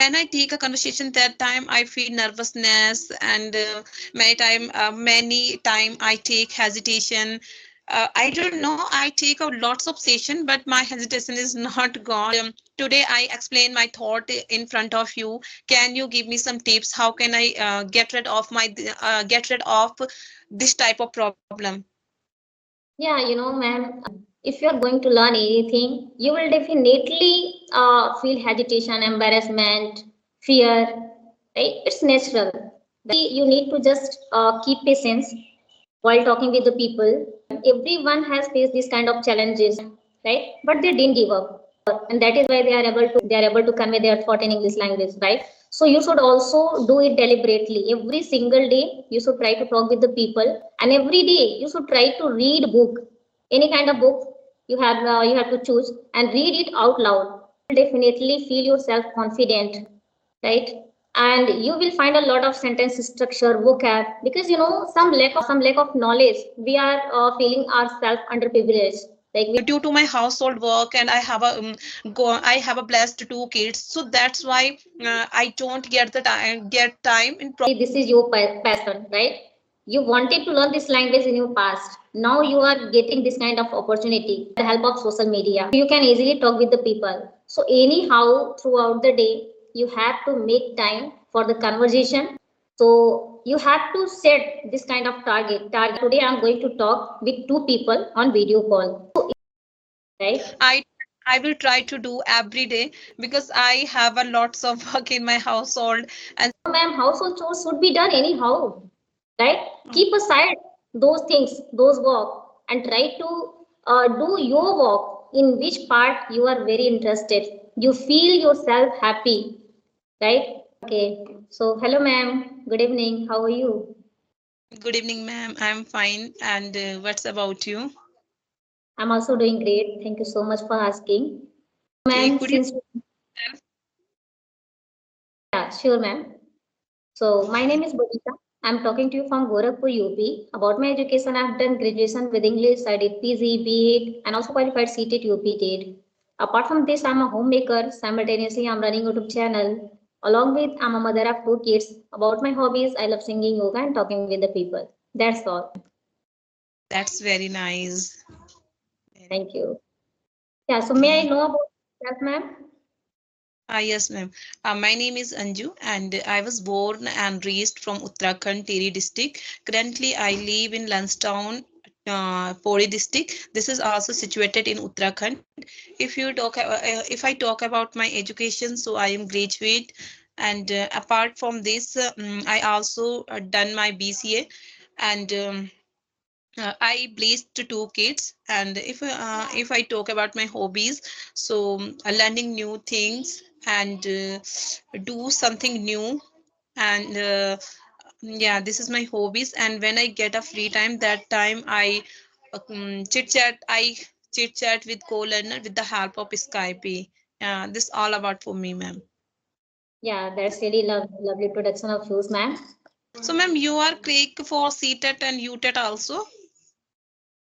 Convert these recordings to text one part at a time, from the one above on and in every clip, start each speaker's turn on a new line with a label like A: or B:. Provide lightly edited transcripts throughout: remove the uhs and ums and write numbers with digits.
A: when I take a conversation, that time I feel nervousness, and many time I take hesitation. I don't know. I take a lots of session, but my hesitation is not gone. Today I explain my thought in front of you. Can you give me some tips? How can I get rid of this type of problem?
B: Yeah, ma'am, if you're going to learn anything, you will definitely feel hesitation, embarrassment, fear, right? It's natural. You need to just keep patience while talking with the people. Everyone has faced these kind of challenges, right? But they didn't give up, and that is why they are able to convey their thought in English language, right? So you should also do it deliberately. Every single day you should try to talk with the people, and every day you should try to read book, any kind of book you have to choose and read it out loud. You will definitely feel yourself confident, right? And you will find a lot of sentence structure, vocab, because some lack of knowledge, we are feeling ourselves underprivileged, like we.
A: Due to my household work, and I have a blessed two kids, so that's why I don't get time in
B: This is your passion, right? You wanted to learn this language in your past. Now you are getting this kind of opportunity with the help of social media. You can easily talk with the people. So anyhow, throughout the day, you have to make time for the conversation. So you have to set this kind of target. Today I'm going to talk with two people on video call, right?
A: I will try to do every day, because I have a lots of work in my household. And
B: Ma'am, household chores should be done anyhow, right? Keep aside those things, those work, and try to do your work in which part you are very interested. You feel yourself happy, right? Okay. So, hello, ma'am. Good evening. How are you?
A: good evening, ma'am. I'm fine. And what's about you?
B: I'm also doing great. Thank you so much for asking.
A: Okay,
B: Ma'am,
A: could you
B: since
A: tell?
B: yeah, sure, ma'am. So my name is Babita. I'm talking to you from Gorakhpur, UP. About my education, I've done graduation with English. I did PG, B.Ed, and also qualified CTET, UP did. Apart from this, I'm a homemaker. Simultaneously, I'm running a YouTube channel. Along with, I'm a mother of two kids. About my hobbies, I love singing, yoga, and talking with the people. That's all.
A: That's very nice. Very
B: Thank you. Yeah. So may I
A: okay.
B: know about yourself, ma'am?
A: Yes, ma'am. My name is Anju, and I was born and raised from Uttarakhand, Tiri district. Currently, I live in Lansdowne, Pori district. This is also situated in Uttarakhand. If I talk about my education, so I am graduate, and apart from this, I also done my BCA, and I blessed two kids. And if I talk about my hobbies, so learning new things, and do something new, and yeah, this is my hobbies. And when I get a free time, that time I chit chat with co-learner with the help of Skype. Yeah, this all about for me, ma'am.
B: Yeah, that's really lovely production of yours, ma'am.
A: So, ma'am, you are click for CTET and UTET also.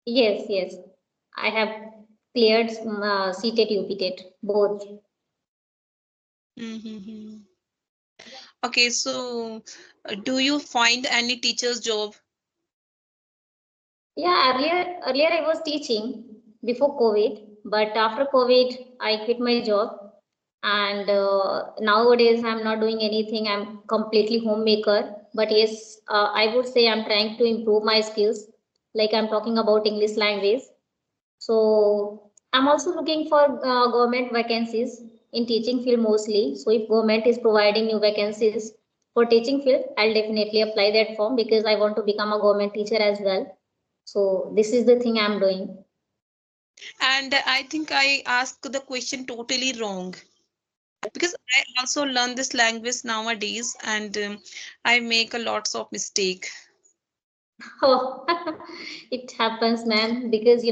B: Yes, yes. I have cleared CTET, UPTET, both.
A: Mm-hmm. Okay, so do you find any teacher's job?
B: Yeah, earlier I was teaching before COVID, but after COVID I quit my job, and nowadays I'm not doing anything. I'm completely homemaker. But yes, I would say I'm trying to improve my skills. Like I'm talking about English language. So I'm also looking for government vacancies in teaching field mostly. So if government is providing new vacancies for teaching field, I'll definitely apply that form because I want to become a government teacher as well. So this is the thing I'm doing.
A: And I think I asked the question totally wrong, because I also learn this language nowadays, and I make a lots of mistake.
B: Oh, it happens, ma'am, because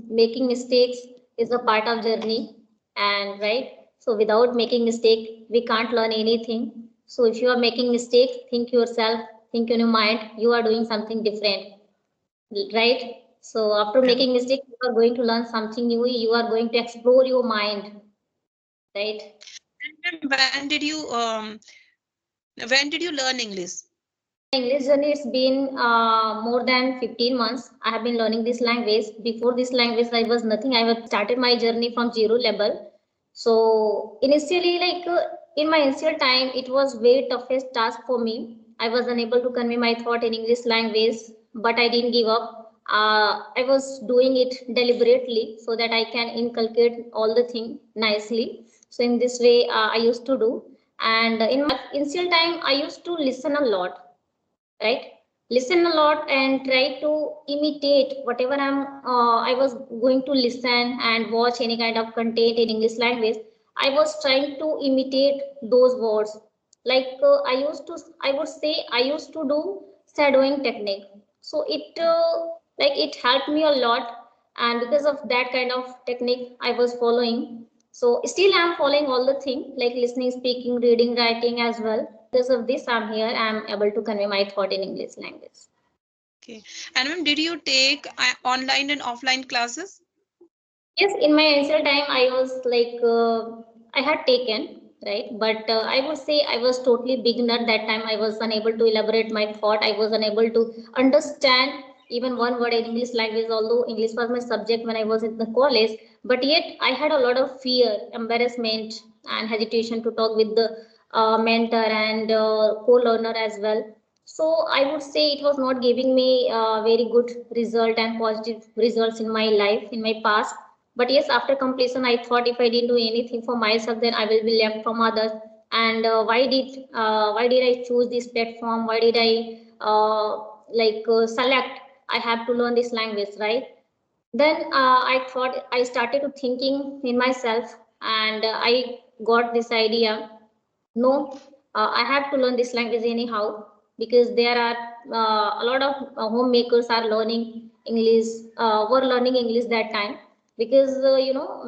B: making mistakes is a part of journey, and right. So without making mistake, we can't learn anything. So if you are making mistakes, think yourself, think in your mind, you are doing something different, right? So after
A: Yeah.
B: making mistake, you are going to learn something new. You are going to explore your mind, right?
A: And when did you learn English?
B: English journey, it's been more than 15 months. I have been learning this language. Before this language, I was nothing. I have started my journey from zero level. So initially, in my initial time, it was very toughest task for me. I was unable to convey my thought in English language, but I didn't give up. I was doing it deliberately so that I can inculcate all the thing nicely. So in this way, I used to do. And in my initial time, I used to listen a lot, right? Listen a lot and try to imitate whatever I was going to listen and watch any kind of content in English language. I was trying to imitate those words. I would say I used to do shadowing technique. So it helped me a lot, and because of that kind of technique I was following, so still I'm following all the thing like listening, speaking, reading, writing as well. Because of this, I'm here. I'm able to convey my thought in English language.
A: Okay. And ma'am, did you take online and offline classes?
B: Yes, in my initial time, I was I had taken, right? But I would say I was totally beginner that time. I was unable to elaborate my thought. I was unable to understand even one word in English language, although English was my subject when I was in the college. But yet, I had a lot of fear, embarrassment, and hesitation to talk with the mentor and co-learner as well. So I would say it was not giving me very good result and positive results in my life in my past. But yes, after completion, I thought if I didn't do anything for myself, then I will be left from others. And why did I choose this platform? Why did I select? I have to learn this language, right? Then I thought I started to thinking in myself, and I got this idea. No, I have to learn this language anyhow, because there are a lot of homemakers are learning English, were learning English that time. Because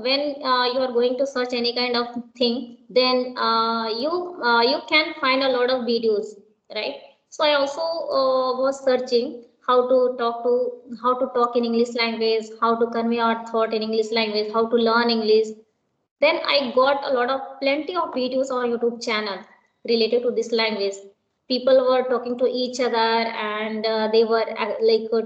B: when you are going to search any kind of thing, then you can find a lot of videos, right? So I also was searching how to talk in English language, how to convey our thought in English language, how to learn English. Then I got a lot of plenty of videos on YouTube channel related to this language. People were talking to each other, and they were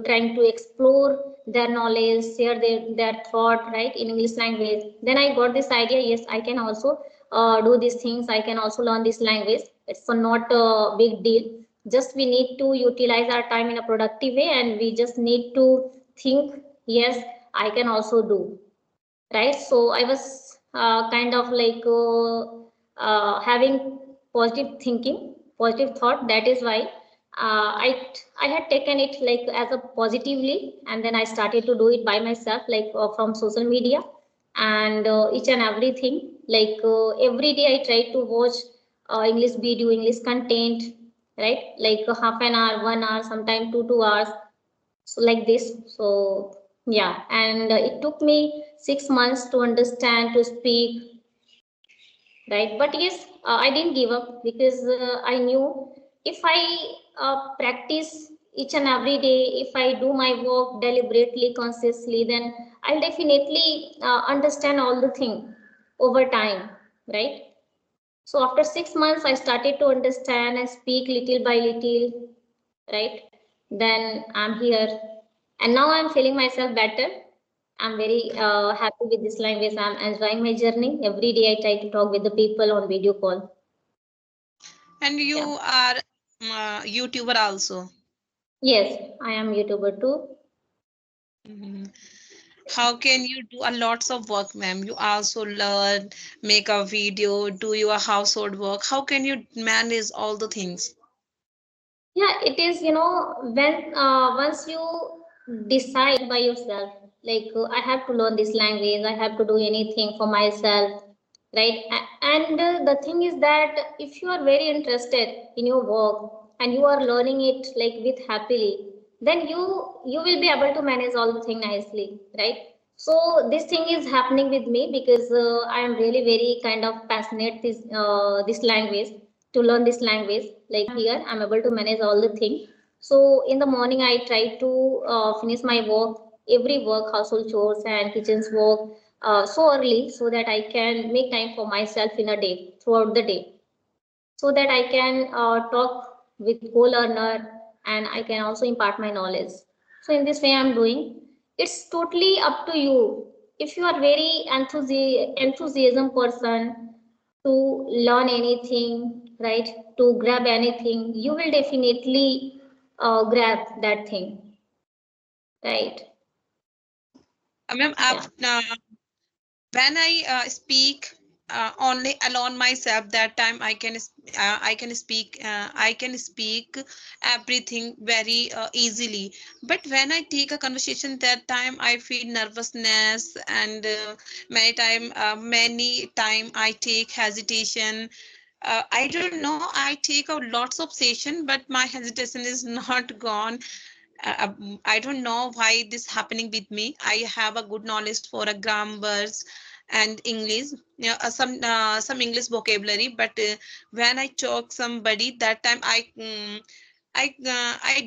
B: trying to explore their knowledge, share their thought, right, in English language. Then I got this idea, yes, I can also do these things. I can also learn this language. It's not a big deal. Just we need to utilize our time in a productive way, and we just need to think, yes, I can also do, right? So I was kind of having positive thinking, positive thought. That is why I had taken it like as a positively, and then I started to do it by myself, from social media, and each and everything. Every day I try to watch English video, English content, right? Half an hour, 1 hour, sometimes 2 hours, so like this. So yeah, and it took me 6 months to understand, to speak, right? But yes, I didn't give up, because I knew if I practice each and every day, if I do my work deliberately, consciously, then I'll definitely understand all the thing over time, right? So after 6 months, I started to understand and speak little by little, right? Then I'm here, and now I'm feeling myself better. I'm very happy with this language. I'm enjoying my journey. Every day I try to talk with the people on video call.
A: And you
B: Yeah.
A: are YouTuber also.
B: Yes, I am YouTuber too.
A: Mhm. How can you do a lots of work, ma'am? You also learn, make a video, do your household work. How can you manage all the things?
B: Yeah, it is, when once you decide by yourself, I have to learn this language, I have to do anything for myself, right? And the thing is that if you are very interested in your work and you are learning it like with happily, then you will be able to manage all the thing nicely, right? So this thing is happening with me, because I am really very kind of passionate this language, to learn this language. Like here I'm able to manage all the thing. So in the morning I try to finish my work, every work, household chores and kitchen's work, so early so that I can make time for myself in a day throughout the day, so that I can talk with co-learner and I can also impart my knowledge. So in this way I'm doing. It's totally up to you. If you are very enthusiasm person to learn anything, right? To grab anything, you will definitely grab that thing, right?
A: Ma'am,
B: Yeah.
A: when I speak only alone myself, that time I can speak everything very easily. But when I take a conversation, that time I feel nervousness, and many time I take hesitation. I don't know. I take a lots of session, but my hesitation is not gone. I don't know why this happening with me. I have a good knowledge for a grammars and English, some English vocabulary, but when I talk somebody, that time I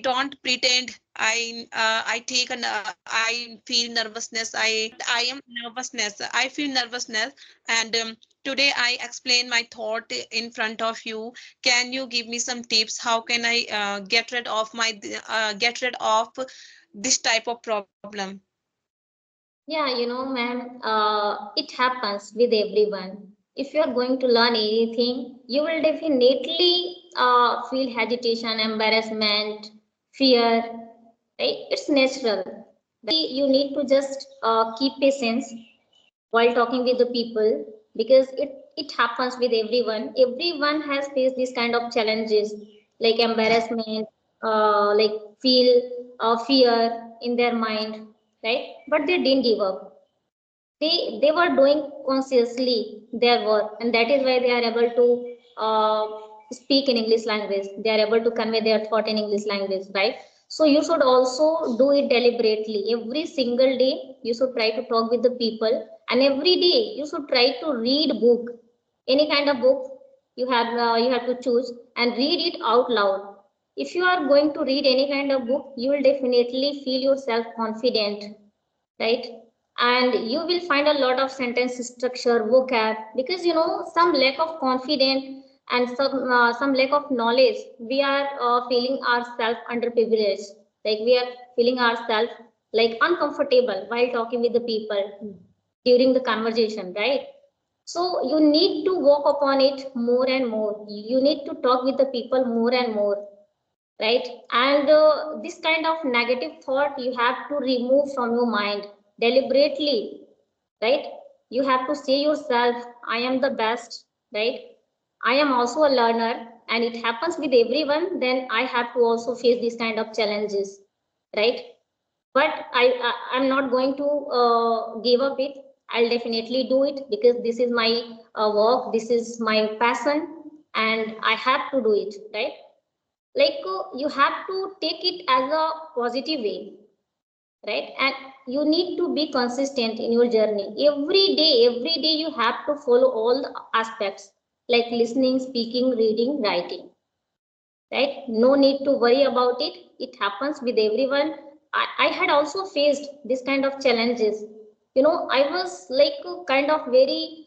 A: don't pretend. I take an I feel nervousness. I am nervousness. I feel nervousness, and today I explain my thought in front of you. Can you give me some tips? How can I get rid of this type of problem?
B: Yeah, ma'am, it happens with everyone. If you are going to learn anything, you will definitely feel hesitation, embarrassment, fear, right? It's natural. You need to just keep patience while talking with the people, because it happens with everyone. Everyone has faced this kind of challenges like embarrassment, like feel fear in their mind, right? But they didn't give up. They were doing consciously their work, and that is why they are able to uh, speak in English language. They are able to convey their thought in English language, right? So you should also do it deliberately. Every single day you should try to talk with the people, and every day you should try to read book, any kind of book you have to choose and read it out loud. If you are going to read any kind of book, you will definitely feel yourself confident, right? And you will find a lot of sentence structure, vocab, because some lack of confidence and some lack of knowledge, we are feeling ourselves underprivileged, like we are feeling ourselves like uncomfortable while talking with the people during the conversation, right? So you need to work upon it more and more. You need to talk with the people more and more, right? And this kind of negative thought you have to remove from your mind deliberately, right? You have to say yourself, I am the best, right? I am also a learner, and it happens with everyone. Then I have to also face these kind of challenges, right? But I'm not going to give up it. I'll definitely do it because this is my work, this is my passion, and I have to do it, right? Like you have to take it as a positive way, right? And you need to be consistent in your journey. Every day you have to follow all the aspects, like listening, speaking, reading, writing, right? No need to worry about it. It happens with everyone. I had also faced this kind of challenges. I was like a kind of very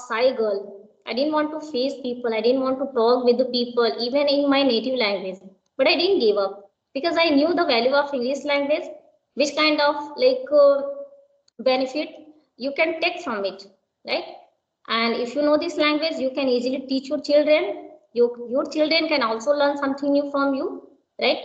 B: shy girl. I didn't want to face people. I didn't want to talk with the people, even in my native language. But I didn't give up because I knew the value of English language, which kind of like benefit you can take from it, right? And if you know this language, you can easily teach your children. Your children can also learn something new from you, right?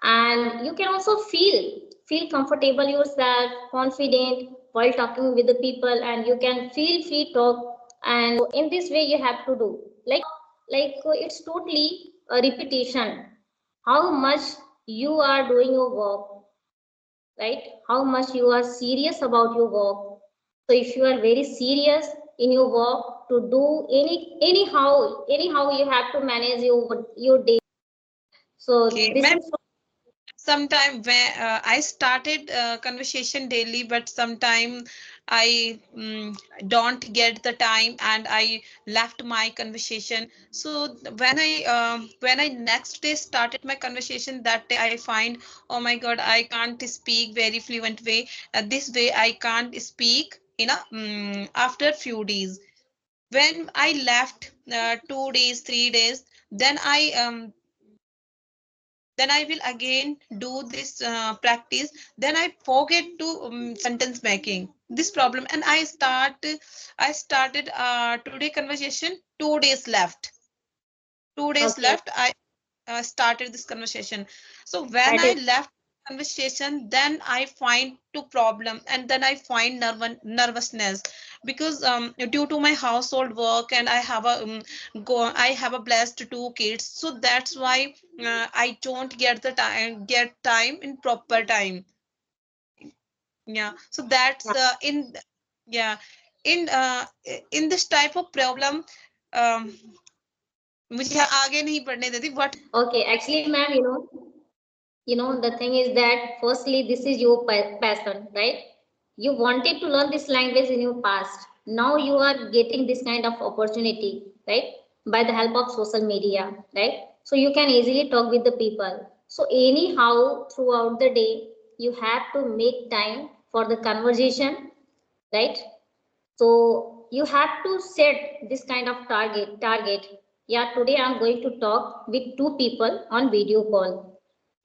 B: And you can also feel comfortable yourself, confident while talking with the people, and you can feel free talk. And in this way you have to do, it's totally a repetition. How much you are doing your work, right? How much you are serious about your work. So if you are very serious in your work to do anyhow you have to manage your day. So
A: Okay,
B: this
A: ma'am.
B: is
A: Sometime when I started conversation daily, but sometime I don't get the time and I left my conversation. So when I next day started my conversation, that day I find, oh my god, I can't speak very fluent way. This way I can't speak. after few days. When I left 2 days, 3 days, then I will again do this practice. Then I forget to sentence making this problem, and I started today conversation. 2 days left. 2 days
B: Okay,
A: left. I started this conversation. So when
B: that
A: I
B: is
A: left conversation, then I find two problem, and then I find nervousness, because due to my household work, and I have a blessed two kids, so that's why I don't get time in proper time. Yeah, so that's
B: yeah.
A: yeah in in this type of problem. मुझे आगे नहीं पढ़ने देती but
B: Okay, actually, ma'am, the thing is that firstly, this is your passion, right? You wanted to learn this language in your past. Now you are getting this kind of opportunity, right? By the help of social media, right? So you can easily talk with the people. So anyhow, throughout the day, you have to make time for the conversation, right? So you have to set this kind of target. Yeah, today I'm going to talk with two people on video call.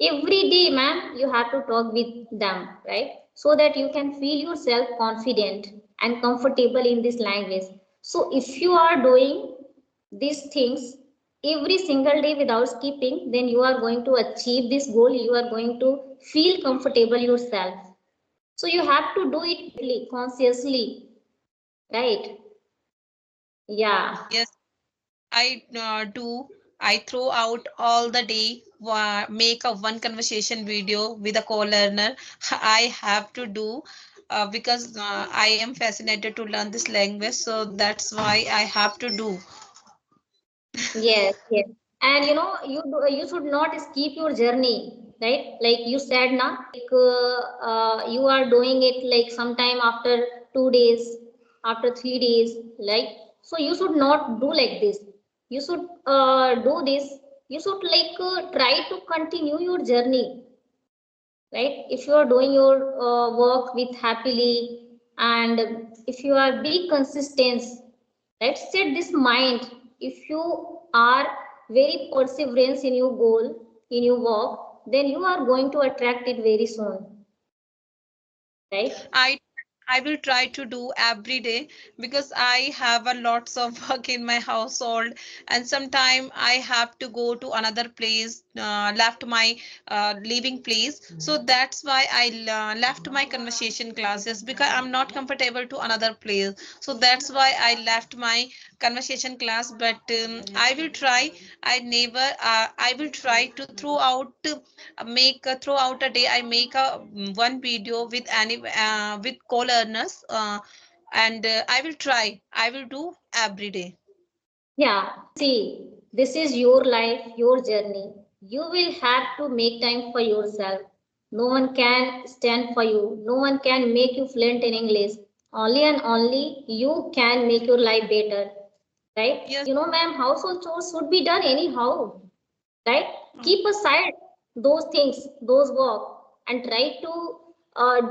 B: Every day, ma'am, you have to talk with them, right? So that you can feel yourself confident and comfortable in this language. So if you are doing these things every single day without skipping, then you are going to achieve this goal. You are going to feel comfortable yourself. So you have to do it consciously, right? Yeah.
A: yes, I do. I throw out all the day, make a one conversation video with a co-learner. I have to do because I am fascinated to learn this language, so that's why I have to do.
B: Yes, yes. And you should not skip your journey, right? Like you said now, you are doing it like sometime after 2 days, after 3 days, like so you should not do like this. You should do this. You should try to continue your journey, right? If you are doing your work with happily, and if you are be consistent, right? Set this mind. If you are very perseverance in your goal, in your work, then you are going to attract it very soon, right?
A: I I will try to do every day, because I have a lots of work in my household, and sometime I have to go to another place, left my living place. So that's why I left my conversation classes, because I'm not comfortable to another place. So that's why I left my conversation class. But I will try. I will try to throughout make throughout a day. I make a one video with any with co-learners, and I will try. I will do every day.
B: Yeah, see, this is your life, your journey. You will have to make time for yourself. No one can stand for you. No one can make you fluent in English. Only and only you can make your life better, right?
A: Yes.
B: Ma'am, household chores should be done anyhow, right?
A: Mm.
B: Keep aside those things, those work, and try to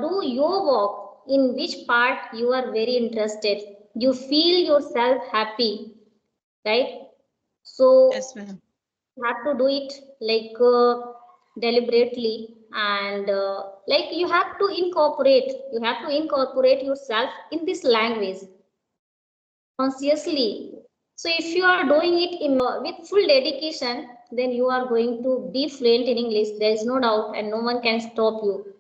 B: do your work in which part you are very interested. You feel yourself happy, right?
A: Yes,
B: So
A: ma'am.
B: you have to do it deliberately, and you have to incorporate yourself in this language consciously. So if you are doing it with full dedication, then you are going to be fluent in English. There is no doubt, and no one can stop you,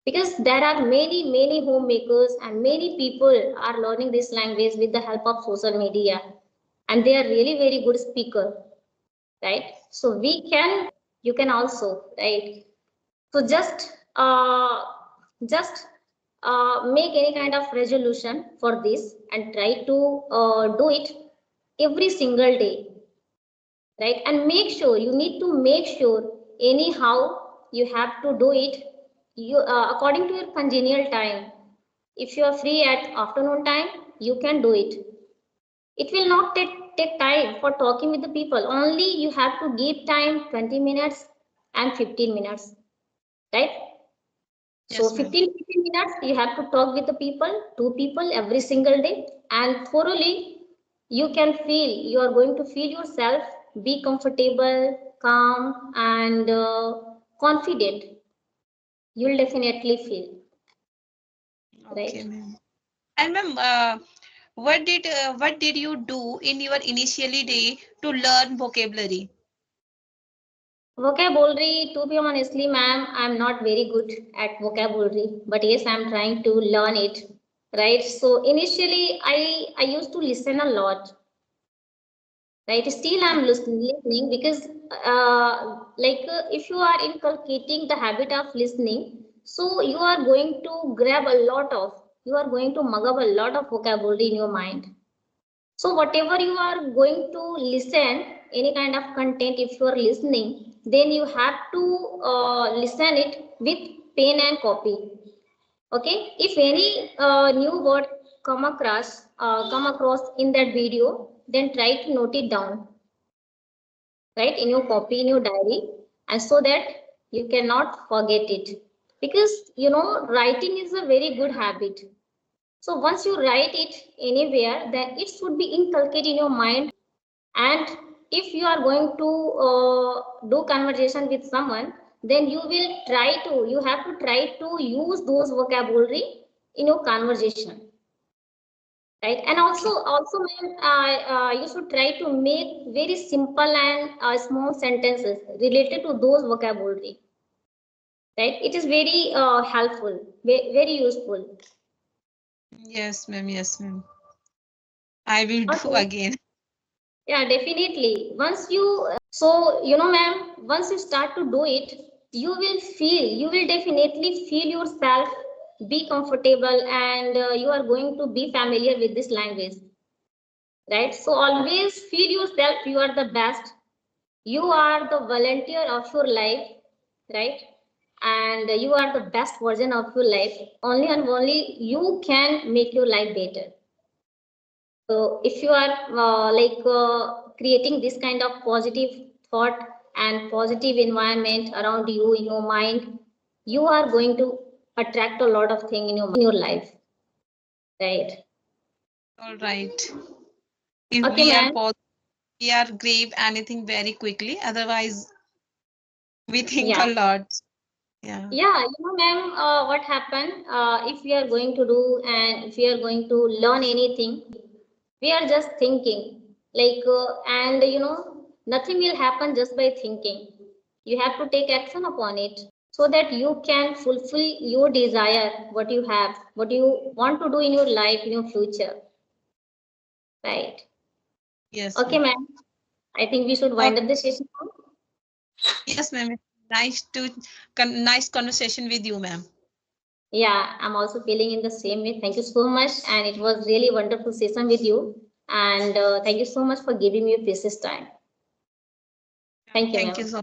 B: because there are many homemakers and many people are learning this language with the help of social media, and they are really very good speaker, right? So we can, you can also, right? So just make any kind of resolution for this and try to do it every single day, right? And make sure, you need to make sure anyhow you have to do it, you according to your congenial time. If you are free at afternoon time, you can do it. It will not take time for talking with the people. Only you have to give time 20 minutes and 15 minutes, right? So
A: Yes, ma'am.
B: 15 minutes you have to talk with the people, two people every single day, and thoroughly you can feel, you are going to feel yourself be comfortable, calm, and confident. You'll definitely feel,
A: Okay,
B: right?
A: ma'am. And ma'am, what did you do in your initially day to learn vocabulary?
B: Vocabulary, to be honestly, ma'am, I'm not very good at vocabulary, but yes, I'm trying to learn it, right? So initially, I used to listen a lot, right? Still, I'm listening because, if you are inculcating the habit of listening, so you are going to grab a lot of, you are going to mug up a lot of vocabulary in your mind. So whatever you are going to listen, any kind of content, if you are listening, then you have to listen it with pen and copy. Okay, if any new word come across in that video, then try to note it down, right, in your copy, in your diary, and so that you cannot forget it. Because writing is a very good habit. So once you write it anywhere, then it should be inculcated in your mind. And if you are going to do conversation with someone, then you have to try to use those vocabulary in your conversation, right? And
A: Okay.
B: also ma'am, you should try to make very simple and small sentences related to those vocabulary, right? It is very helpful, very useful.
A: Yes, ma'am. Yes, ma'am. I will do
B: Okay.
A: again.
B: Yeah, definitely. Once you, ma'am, once you start to do it, you will definitely feel yourself be comfortable, and you are going to be familiar with this language, right? So always feel yourself you are the best. You are the volunteer of your life, right? And you are the best version of your life. Only and only you can make your life better. So if you are creating this kind of positive thought and positive environment around you in your mind, you are going to attract a lot of things in your life, right?
A: All right. If
B: Okay,
A: we are
B: ma'am.
A: pos we are grave anything very quickly. Otherwise, we think
B: Yeah.
A: a lot. Yeah.
B: Yeah, ma'am, what happened if we are going to do and if we are going to learn anything, we are just thinking, and nothing will happen just by thinking. You have to take action upon it so that you can fulfill your desire, what you have, what you want to do in your life, in your future, right?
A: Yes,
B: Okay,
A: ma'am.
B: ma'am. I think we should
A: Okay.
B: wind up the session now.
A: Yes, ma'am. Nice conversation with you, ma'am.
B: Yeah, I'm also feeling in the same way. Thank you so much. And it was really wonderful session with you. And thank you so much for giving me your precious time. Thank you,
A: Thank you
B: ma'am.
A: so